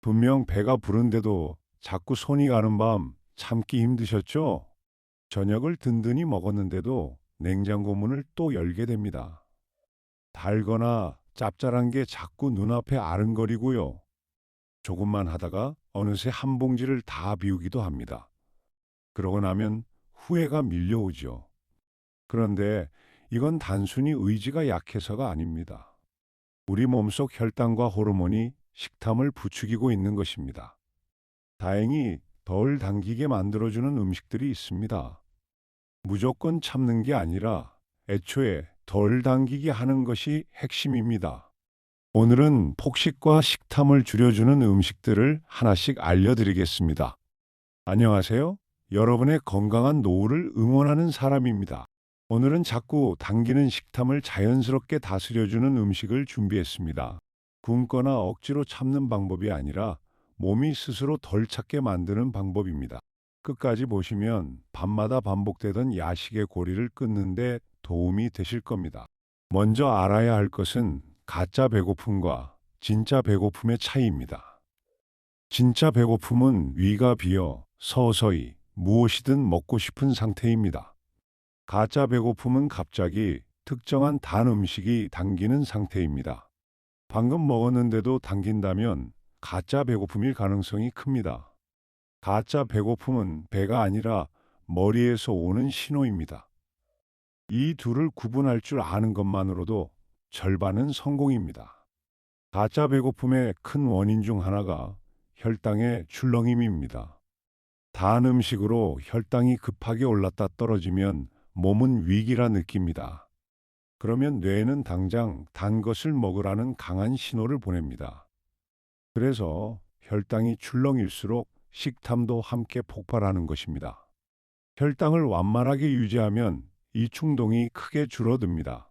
분명 배가 부른데도 자꾸 손이 가는 밤 참기 힘드셨죠? 저녁을 든든히 먹었는데도 냉장고 문을 또 열게 됩니다. 달거나 짭짤한 게 자꾸 눈앞에 아른거리고요. 조금만 하다가 어느새 한 봉지를 다 비우기도 합니다. 그러고 나면 후회가 밀려오죠. 그런데 이건 단순히 의지가 약해서가 아닙니다. 우리 몸속 혈당과 호르몬이 식탐을 부추기고 있는 것입니다. 다행히 덜 당기게 만들어주는 음식들이 있습니다. 무조건 참는 게 아니라 애초에 덜 당기게 하는 것이 핵심입니다. 오늘은 폭식과 식탐을 줄여주는 음식들을 하나씩 알려드리겠습니다. 안녕하세요. 여러분의 건강한 노후를 응원하는 사람입니다. 오늘은 자꾸 당기는 식탐을 자연스럽게 다스려주는 음식을 준비했습니다. 굶거나 억지로 참는 방법이 아니라 몸이 스스로 덜 찾게 만드는 방법입니다. 끝까지 보시면 밤마다 반복되던 야식의 고리를 끊는데 도움이 되실 겁니다. 먼저 알아야 할 것은 가짜 배고픔과 진짜 배고픔의 차이입니다. 진짜 배고픔은 위가 비어 서서히 무엇이든 먹고 싶은 상태입니다. 가짜 배고픔은 갑자기 특정한 단 음식이 당기는 상태입니다. 방금 먹었는데도 당긴다면 가짜 배고픔일 가능성이 큽니다. 가짜 배고픔은 배가 아니라 머리에서 오는 신호입니다. 이 둘을 구분할 줄 아는 것만으로도 절반은 성공입니다. 가짜 배고픔의 큰 원인 중 하나가 혈당의 출렁임입니다. 단 음식으로 혈당이 급하게 올랐다 떨어지면 몸은 위기라 느낍니다. 그러면 뇌는 당장 단 것을 먹으라는 강한 신호를 보냅니다. 그래서 혈당이 출렁일수록 식탐도 함께 폭발하는 것입니다. 혈당을 완만하게 유지하면 이 충동이 크게 줄어듭니다.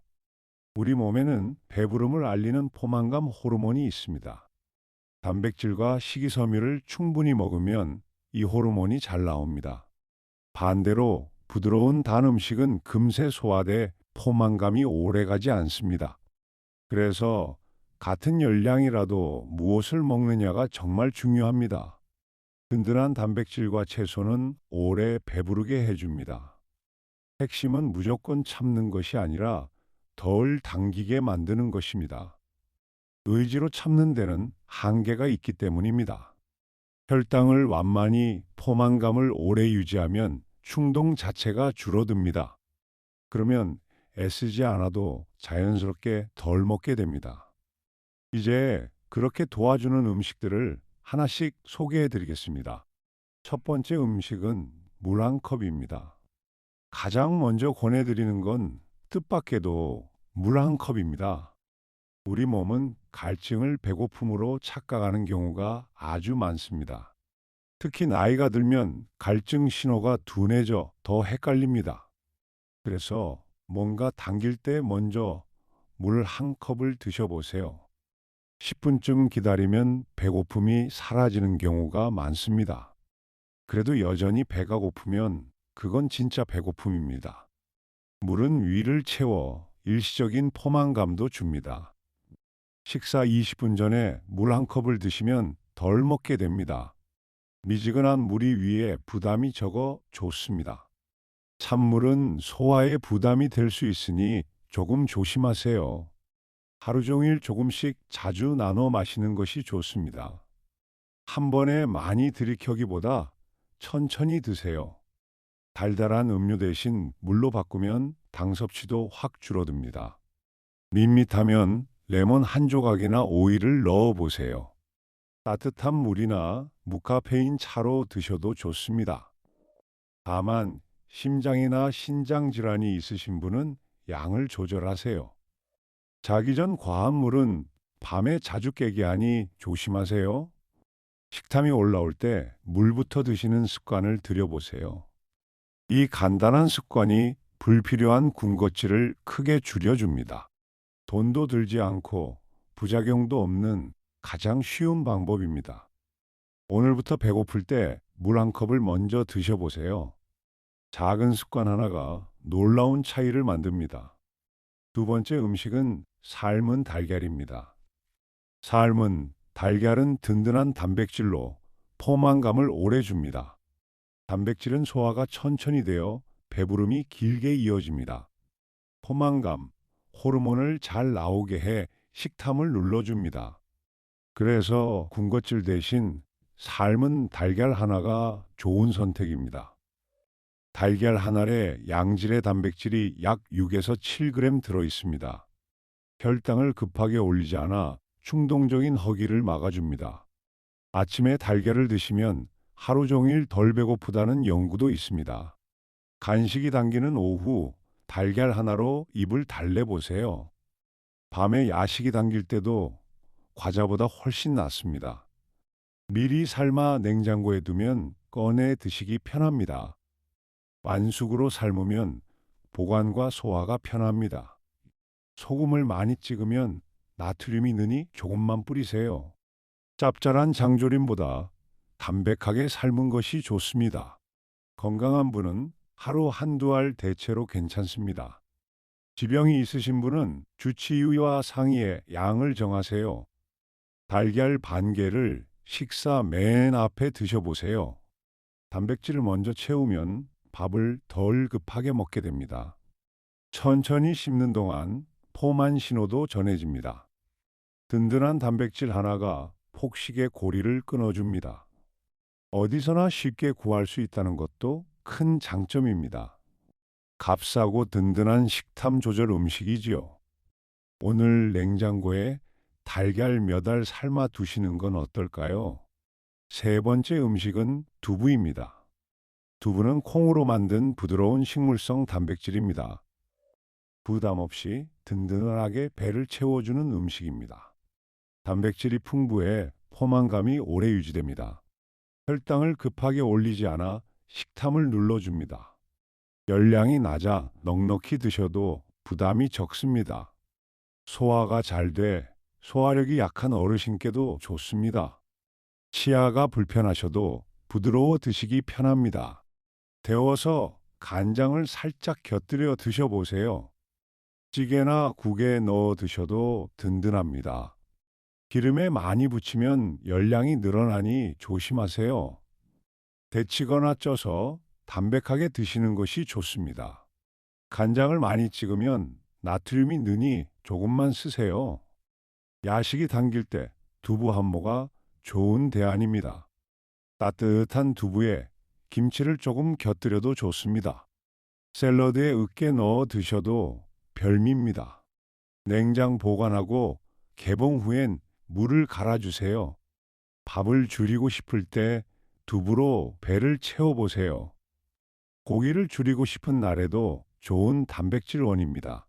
우리 몸에는 배부름을 알리는 포만감 호르몬이 있습니다. 단백질과 식이섬유를 충분히 먹으면 이 호르몬이 잘 나옵니다. 반대로 부드러운 단 음식은 금세 소화돼 포만감이 오래가지 않습니다. 그래서 같은 열량이라도 무엇을 먹느냐가 정말 중요합니다. 든든한 단백질과 채소는 오래 배부르게 해줍니다. 핵심은 무조건 참는 것이 아니라 덜 당기게 만드는 것입니다. 의지로 참는 데는 한계가 있기 때문입니다. 혈당을 완만히 포만감을 오래 유지하면 충동 자체가 줄어듭니다. 그러면 애쓰지 않아도 자연스럽게 덜 먹게 됩니다. 이제 그렇게 도와주는 음식들을 하나씩 소개해 드리겠습니다. 첫 번째 음식은 물 한 컵입니다. 가장 먼저 권해드리는 건 뜻밖에도 물 한 컵입니다. 우리 몸은 갈증을 배고픔으로 착각하는 경우가 아주 많습니다. 특히 나이가 들면 갈증 신호가 둔해져 더 헷갈립니다. 그래서 뭔가 당길 때 먼저 물 한 컵을 드셔보세요. 10분쯤 기다리면 배고픔이 사라지는 경우가 많습니다. 그래도 여전히 배가 고프면 그건 진짜 배고픔입니다. 물은 위를 채워 일시적인 포만감도 줍니다. 식사 20분 전에 물 한 컵을 드시면 덜 먹게 됩니다. 미지근한 물이 위에 부담이 적어 좋습니다. 찬물은 소화에 부담이 될 수 있으니 조금 조심하세요. 하루 종일 조금씩 자주 나눠 마시는 것이 좋습니다. 한 번에 많이 들이켜기보다 천천히 드세요. 달달한 음료 대신 물로 바꾸면 당 섭취도 확 줄어듭니다. 밋밋하면 레몬 한 조각이나 오이를 넣어 보세요. 따뜻한 물이나 무카페인 차로 드셔도 좋습니다. 다만 심장이나 신장 질환이 있으신 분은 양을 조절하세요. 자기 전 과한 물은 밤에 자주 깨게 하니 조심하세요. 식탐이 올라올 때 물부터 드시는 습관을 들여보세요. 이 간단한 습관이 불필요한 군것질을 크게 줄여줍니다. 돈도 들지 않고 부작용도 없는 가장 쉬운 방법입니다. 오늘부터 배고플 때 물 한 컵을 먼저 드셔보세요. 작은 습관 하나가 놀라운 차이를 만듭니다. 두 번째 음식은 삶은 달걀입니다. 삶은 달걀은 든든한 단백질로 포만감을 오래 줍니다. 단백질은 소화가 천천히 되어 배부름이 길게 이어집니다. 포만감, 호르몬을 잘 나오게 해 식탐을 눌러줍니다. 그래서 군것질 대신 삶은 달걀 하나가 좋은 선택입니다. 달걀 한 알에 양질의 단백질이 약 6에서 7g 들어 있습니다. 혈당을 급하게 올리지 않아 충동적인 허기를 막아줍니다. 아침에 달걀을 드시면 하루 종일 덜 배고프다는 연구도 있습니다. 간식이 당기는 오후 달걀 하나로 입을 달래보세요. 밤에 야식이 당길 때도 과자보다 훨씬 낫습니다. 미리 삶아 냉장고에 두면 꺼내 드시기 편합니다. 완숙으로 삶으면 보관과 소화가 편합니다. 소금을 많이 찍으면 나트륨이 느니 조금만 뿌리세요. 짭짤한 장조림보다 담백하게 삶은 것이 좋습니다. 건강한 분은 하루 한두 알 대체로 괜찮습니다. 지병이 있으신 분은 주치의와 상의해 양을 정하세요. 달걀 반 개를 식사 맨 앞에 드셔보세요. 단백질을 먼저 채우면 밥을 덜 급하게 먹게 됩니다. 천천히 씹는 동안 포만 신호도 전해집니다. 든든한 단백질 하나가 폭식의 고리를 끊어줍니다. 어디서나 쉽게 구할 수 있다는 것도 큰 장점입니다. 값싸고 든든한 식탐 조절 음식이지요. 오늘 냉장고에 달걀 몇 알 삶아 두시는 건 어떨까요? 세 번째 음식은 두부입니다. 두부는 콩으로 만든 부드러운 식물성 단백질입니다. 부담 없이 든든하게 배를 채워주는 음식입니다. 단백질이 풍부해 포만감이 오래 유지됩니다. 혈당을 급하게 올리지 않아 식탐을 눌러줍니다. 열량이 낮아 넉넉히 드셔도 부담이 적습니다. 소화가 잘 돼 소화력이 약한 어르신께도 좋습니다. 치아가 불편하셔도 부드러워 드시기 편합니다. 데워서 간장을 살짝 곁들여 드셔보세요. 찌개나 국에 넣어 드셔도 든든합니다. 기름에 많이 부치면 열량이 늘어나니 조심하세요. 데치거나 쪄서 담백하게 드시는 것이 좋습니다. 간장을 많이 찍으면 나트륨이 느니 조금만 쓰세요. 야식이 당길 때 두부 한 모가 좋은 대안입니다. 따뜻한 두부에 김치를 조금 곁들여도 좋습니다. 샐러드에 으깨 넣어 드셔도 별미입니다. 냉장 보관하고 개봉 후엔 물을 갈아주세요. 밥을 줄이고 싶을 때 두부로 배를 채워보세요. 고기를 줄이고 싶은 날에도 좋은 단백질 원입니다.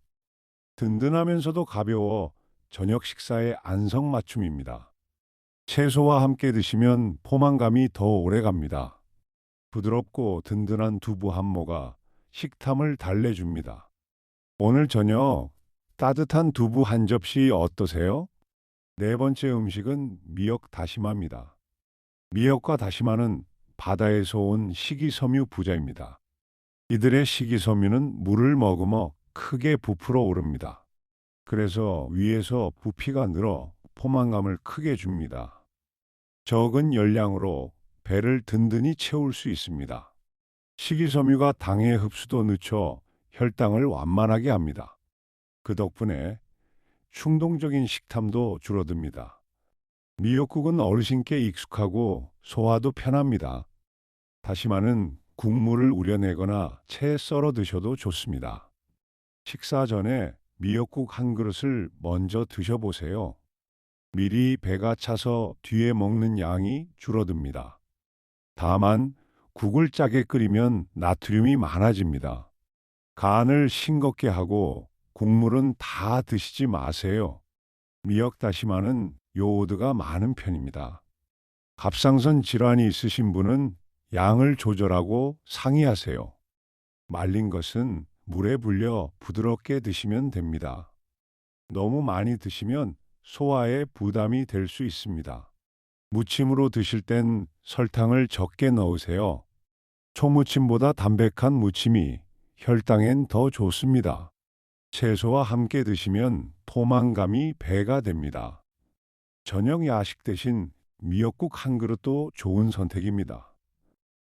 든든하면서도 가벼워 저녁 식사의 안성맞춤입니다. 채소와 함께 드시면 포만감이 더 오래 갑니다. 부드럽고 든든한 두부 한 모가 식탐을 달래줍니다. 오늘 저녁 따뜻한 두부 한 접시 어떠세요? 네 번째 음식은 미역 다시마입니다. 미역과 다시마는 바다에서 온 식이섬유 부자입니다. 이들의 식이섬유는 물을 머금어 크게 부풀어 오릅니다. 그래서 위에서 부피가 늘어 포만감을 크게 줍니다. 적은 열량으로 배를 든든히 채울 수 있습니다. 식이섬유가 당의 흡수도 늦춰 혈당을 완만하게 합니다. 그 덕분에 충동적인 식탐도 줄어듭니다. 미역국은 어르신께 익숙하고 소화도 편합니다. 다시마는 국물을 우려내거나 채 썰어 드셔도 좋습니다. 식사 전에 미역국 한 그릇을 먼저 드셔보세요. 미리 배가 차서 뒤에 먹는 양이 줄어듭니다. 다만 국을 짜게 끓이면 나트륨이 많아집니다. 간을 싱겁게 하고 국물은 다 드시지 마세요. 미역 다시마는 요오드가 많은 편입니다. 갑상선 질환이 있으신 분은 양을 조절하고 상이하세요. 말린 것은 물에 불려 부드럽게 드시면 됩니다. 너무 많이 드시면 소화에 부담이 될 수 있습니다. 무침으로 드실 땐 설탕을 적게 넣으세요. 초무침보다 담백한 무침이 혈당엔 더 좋습니다. 채소와 함께 드시면 포만감이 배가 됩니다. 저녁 야식 대신 미역국 한 그릇도 좋은 선택입니다.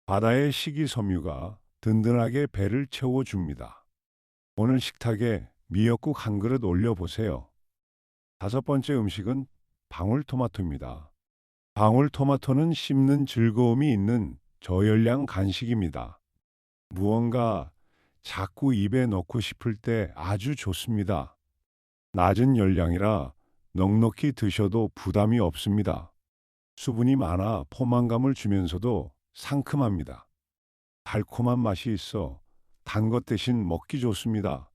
바다의 식이섬유가 든든하게 배를 채워줍니다. 오늘 식탁에 미역국 한 그릇 올려보세요. 다섯 번째 음식은 방울토마토입니다. 방울토마토는 씹는 즐거움이 있는 저열량 간식입니다. 무언가 자꾸 입에 넣고 싶을 때 아주 좋습니다. 낮은 열량이라 넉넉히 드셔도 부담이 없습니다. 수분이 많아 포만감을 주면서도 상큼합니다. 달콤한 맛이 있어 단 것 대신 먹기 좋습니다.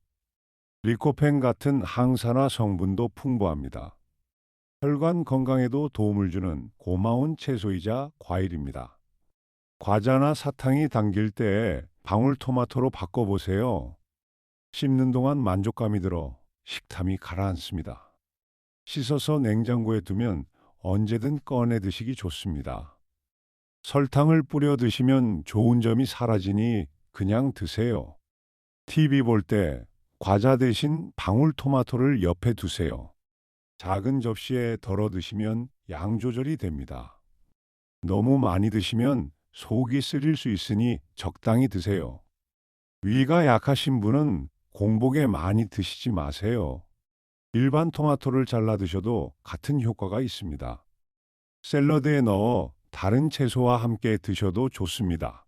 리코펜 같은 항산화 성분도 풍부합니다. 혈관 건강에도 도움을 주는 고마운 채소이자 과일입니다. 과자나 사탕이 당길 때 방울토마토로 바꿔보세요. 씹는 동안 만족감이 들어 식탐이 가라앉습니다. 씻어서 냉장고에 두면 언제든 꺼내 드시기 좋습니다. 설탕을 뿌려 드시면 좋은 점이 사라지니 그냥 드세요. TV 볼 때 과자 대신 방울토마토를 옆에 두세요. 작은 접시에 덜어 드시면 양 조절이 됩니다. 너무 많이 드시면 속이 쓰릴 수 있으니 적당히 드세요. 위가 약하신 분은 공복에 많이 드시지 마세요. 일반 토마토를 잘라 드셔도 같은 효과가 있습니다. 샐러드에 넣어 다른 채소와 함께 드셔도 좋습니다.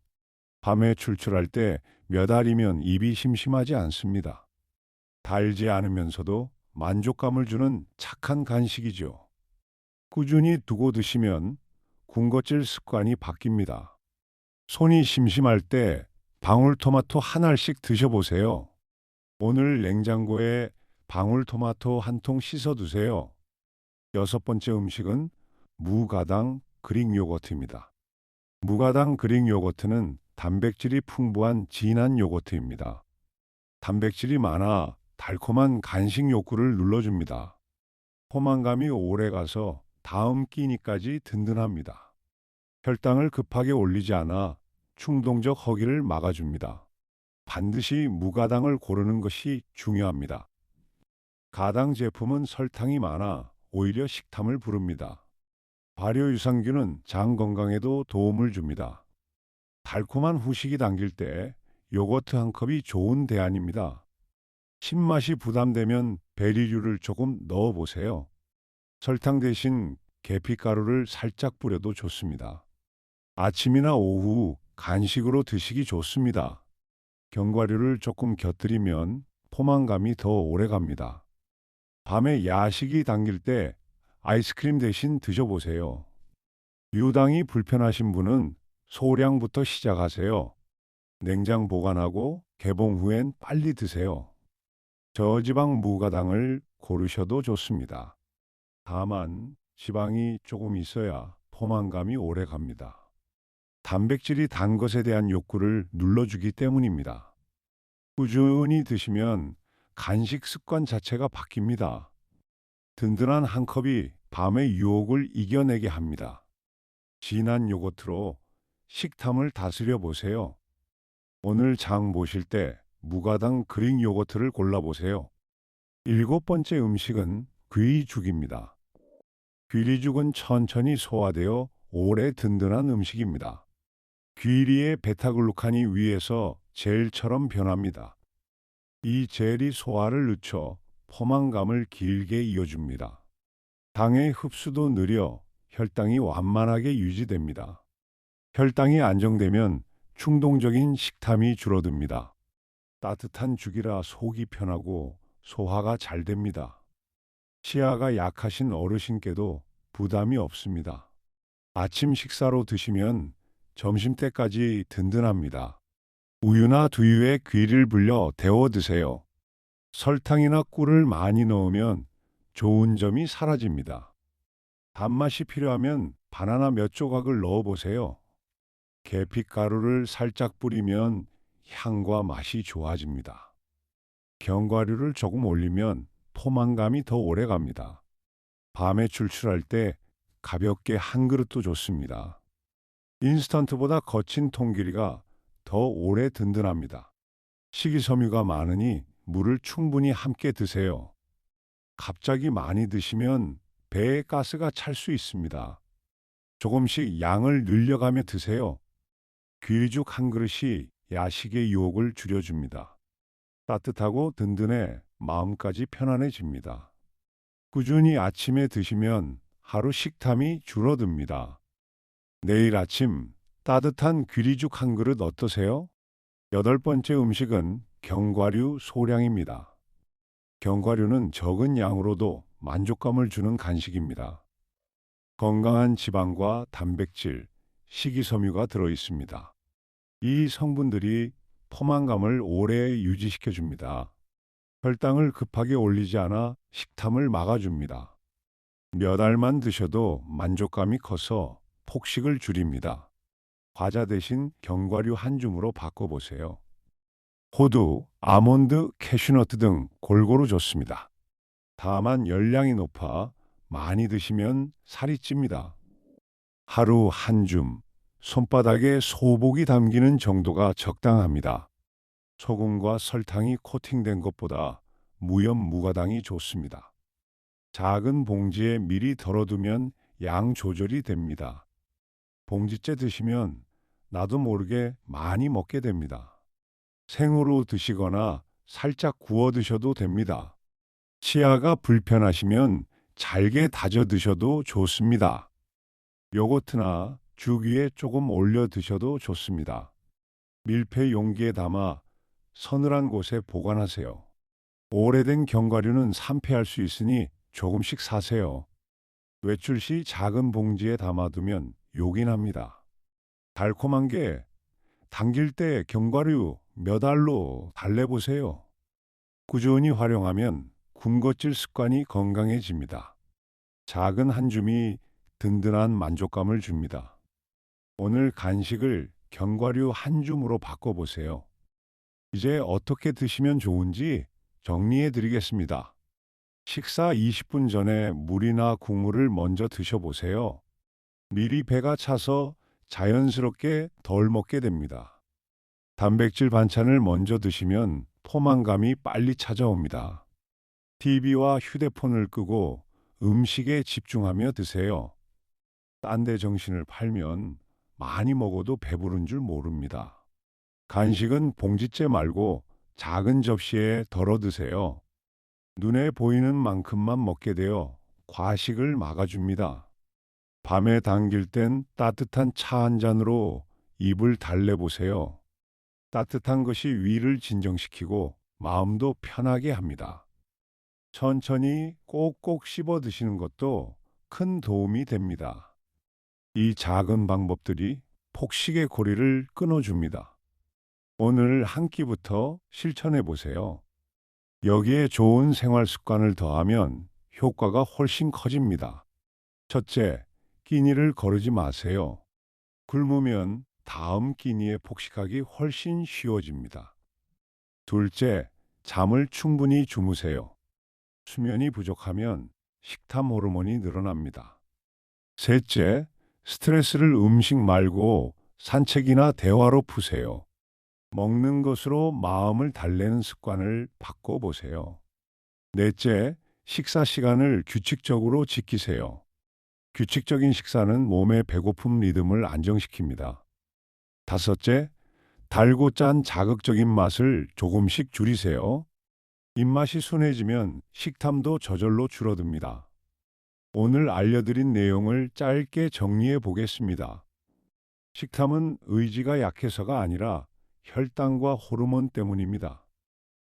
밤에 출출할 때 몇 알이면 입이 심심하지 않습니다. 달지 않으면서도 만족감을 주는 착한 간식이죠. 꾸준히 두고 드시면 군것질 습관이 바뀝니다. 손이 심심할 때 방울토마토 한 알씩 드셔보세요. 오늘 냉장고에 방울토마토 한 통 씻어 두세요. 여섯 번째 음식은 무가당 그릭 요거트입니다. 무가당 그릭 요거트는 단백질이 풍부한 진한 요거트입니다. 단백질이 많아 달콤한 간식 욕구를 눌러줍니다. 포만감이 오래가서 다음 끼니까지 든든합니다. 혈당을 급하게 올리지 않아 충동적 허기를 막아줍니다. 반드시 무가당을 고르는 것이 중요합니다. 가당 제품은 설탕이 많아 오히려 식탐을 부릅니다. 발효유산균은 장 건강에도 도움을 줍니다. 달콤한 후식이 당길 때 요거트 한 컵이 좋은 대안입니다. 신맛이 부담되면 베리류를 조금 넣어보세요. 설탕 대신 계피가루를 살짝 뿌려도 좋습니다. 아침이나 오후 간식으로 드시기 좋습니다. 견과류를 조금 곁들이면 포만감이 더 오래 갑니다. 밤에 야식이 당길 때 아이스크림 대신 드셔보세요. 유당이 불편하신 분은 소량부터 시작하세요. 냉장 보관하고 개봉 후엔 빨리 드세요. 저지방 무가당을 고르셔도 좋습니다. 다만 지방이 조금 있어야 포만감이 오래 갑니다. 단백질이 단 것에 대한 욕구를 눌러주기 때문입니다. 꾸준히 드시면 간식 습관 자체가 바뀝니다. 든든한 한 컵이 밤의 유혹을 이겨내게 합니다. 진한 요거트로 식탐을 다스려 보세요. 오늘 장 보실 때 무가당 그릭 요거트를 골라보세요. 일곱 번째 음식은 귀리죽입니다. 귀리죽은 천천히 소화되어 오래 든든한 음식입니다. 귀리의 베타글루칸이 위에서 젤처럼 변합니다. 이 젤이 소화를 늦춰 포만감을 길게 이어줍니다. 당의 흡수도 느려 혈당이 완만하게 유지됩니다. 혈당이 안정되면 충동적인 식탐이 줄어듭니다. 따뜻한 죽이라 속이 편하고 소화가 잘 됩니다. 치아가 약하신 어르신께도 부담이 없습니다. 아침 식사로 드시면 점심때까지 든든합니다. 우유나 두유에 귀를 불려 데워 드세요. 설탕이나 꿀을 많이 넣으면 좋은 점이 사라집니다. 단맛이 필요하면 바나나 몇 조각을 넣어 보세요. 계피가루를 살짝 뿌리면 향과 맛이 좋아집니다. 견과류를 조금 올리면 포만감이 더 오래 갑니다. 밤에 출출할 때 가볍게 한 그릇도 좋습니다. 인스턴트보다 거친 통길이가 더 오래 든든합니다. 식이섬유가 많으니 물을 충분히 함께 드세요. 갑자기 많이 드시면 배에 가스가 찰 수 있습니다. 조금씩 양을 늘려가며 드세요. 귀리죽 한 그릇이 야식의 유혹을 줄여줍니다. 따뜻하고 든든해 마음까지 편안해집니다. 꾸준히 아침에 드시면 하루 식탐이 줄어듭니다. 내일 아침 따뜻한 귀리죽 한 그릇 어떠세요? 여덟 번째 음식은 견과류 소량입니다. 견과류는 적은 양으로도 만족감을 주는 간식입니다. 건강한 지방과 단백질, 식이섬유가 들어 있습니다. 이 성분들이 포만감을 오래 유지시켜 줍니다. 혈당을 급하게 올리지 않아 식탐을 막아줍니다. 몇 알만 드셔도 만족감이 커서 폭식을 줄입니다. 과자 대신 견과류 한 줌으로 바꿔보세요. 호두, 아몬드, 캐슈너트 등 골고루 좋습니다. 다만 열량이 높아 많이 드시면 살이 찝니다. 하루 한 줌, 손바닥에 소복이 담기는 정도가 적당합니다. 소금과 설탕이 코팅된 것보다 무염무가당이 좋습니다. 작은 봉지에 미리 덜어두면 양 조절이 됩니다. 봉지째 드시면 나도 모르게 많이 먹게 됩니다. 생으로 드시거나 살짝 구워 드셔도 됩니다. 치아가 불편하시면 잘게 다져 드셔도 좋습니다. 요거트나 죽 위에 조금 올려 드셔도 좋습니다. 밀폐 용기에 담아 서늘한 곳에 보관하세요. 오래된 견과류는 산패할 수 있으니 조금씩 사세요. 외출 시 작은 봉지에 담아두면 요긴합니다. 달콤한 게 당길 때 견과류 몇 알로 달래보세요. 꾸준히 활용하면 군것질 습관이 건강해집니다. 작은 한 줌이 든든한 만족감을 줍니다. 오늘 간식을 견과류 한 줌으로 바꿔보세요. 이제 어떻게 드시면 좋은지 정리해 드리겠습니다. 식사 20분 전에 물이나 국물을 먼저 드셔보세요. 미리 배가 차서 자연스럽게 덜 먹게 됩니다. 단백질 반찬을 먼저 드시면 포만감이 빨리 찾아옵니다. TV와 휴대폰을 끄고 음식에 집중하며 드세요. 딴 데 정신을 팔면 많이 먹어도 배부른 줄 모릅니다. 간식은 봉지째 말고 작은 접시에 덜어 드세요. 눈에 보이는 만큼만 먹게 되어 과식을 막아줍니다. 밤에 당길 땐 따뜻한 차 한 잔으로 입을 달래보세요. 따뜻한 것이 위를 진정시키고 마음도 편하게 합니다. 천천히 꼭꼭 씹어 드시는 것도 큰 도움이 됩니다. 이 작은 방법들이 폭식의 고리를 끊어줍니다. 오늘 한 끼부터 실천해 보세요. 여기에 좋은 생활 습관을 더하면 효과가 훨씬 커집니다. 첫째, 끼니를 거르지 마세요. 굶으면 다음 끼니에 폭식하기 훨씬 쉬워집니다. 둘째, 잠을 충분히 주무세요. 수면이 부족하면 식탐 호르몬이 늘어납니다. 셋째, 스트레스를 음식 말고 산책이나 대화로 푸세요. 먹는 것으로 마음을 달래는 습관을 바꿔보세요. 넷째, 식사 시간을 규칙적으로 지키세요. 규칙적인 식사는 몸의 배고픔 리듬을 안정시킵니다. 다섯째, 달고 짠 자극적인 맛을 조금씩 줄이세요. 입맛이 순해지면 식탐도 저절로 줄어듭니다. 오늘 알려드린 내용을 짧게 정리해 보겠습니다. 식탐은 의지가 약해서가 아니라 혈당과 호르몬 때문입니다.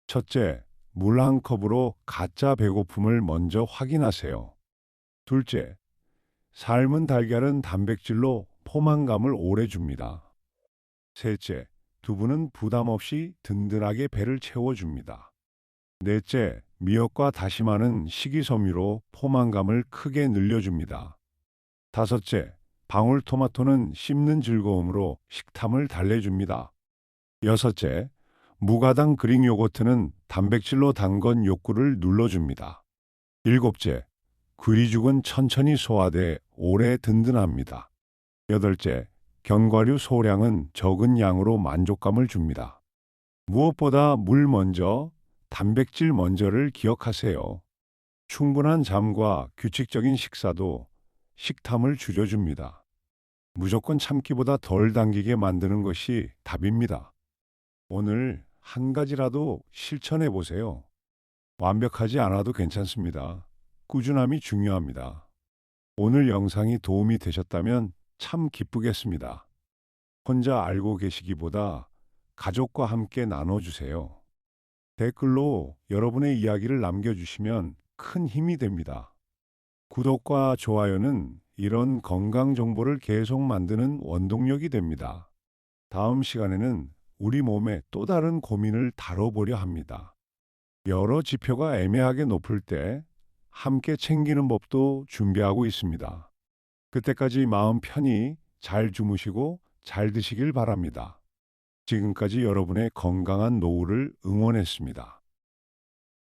첫째, 물 한 컵으로 가짜 배고픔을 먼저 확인하세요. 둘째, 삶은 달걀은 단백질로 포만감을 오래 줍니다. 셋째, 두부는 부담 없이 든든하게 배를 채워줍니다. 넷째, 미역과 다시마는 식이섬유로 포만감을 크게 늘려줍니다. 다섯째, 방울토마토는 씹는 즐거움으로 식탐을 달래줍니다. 여섯째, 무가당 그릭 요거트는 단백질로 담근 욕구를 눌러줍니다. 일곱째, 귀리죽은 천천히 소화돼 오래 든든합니다. 여덟째, 견과류 소량은 적은 양으로 만족감을 줍니다. 무엇보다 물 먼저, 단백질 먼저를 기억하세요. 충분한 잠과 규칙적인 식사도 식탐을 줄여줍니다. 무조건 참기보다 덜 당기게 만드는 것이 답입니다. 오늘 한 가지라도 실천해 보세요. 완벽하지 않아도 괜찮습니다. 꾸준함이 중요합니다. 오늘 영상이 도움이 되셨다면 참 기쁘겠습니다. 혼자 알고 계시기보다 가족과 함께 나눠주세요. 댓글로 여러분의 이야기를 남겨주시면 큰 힘이 됩니다. 구독과 좋아요는 이런 건강 정보를 계속 만드는 원동력이 됩니다. 다음 시간에는 우리 몸의 또 다른 고민을 다뤄보려 합니다. 여러 지표가 애매하게 높을 때 함께 챙기는 법도 준비하고 있습니다. 그때까지 마음 편히 잘 주무시고 잘 드시길 바랍니다. 지금까지 여러분의 건강한 노후를 응원했습니다.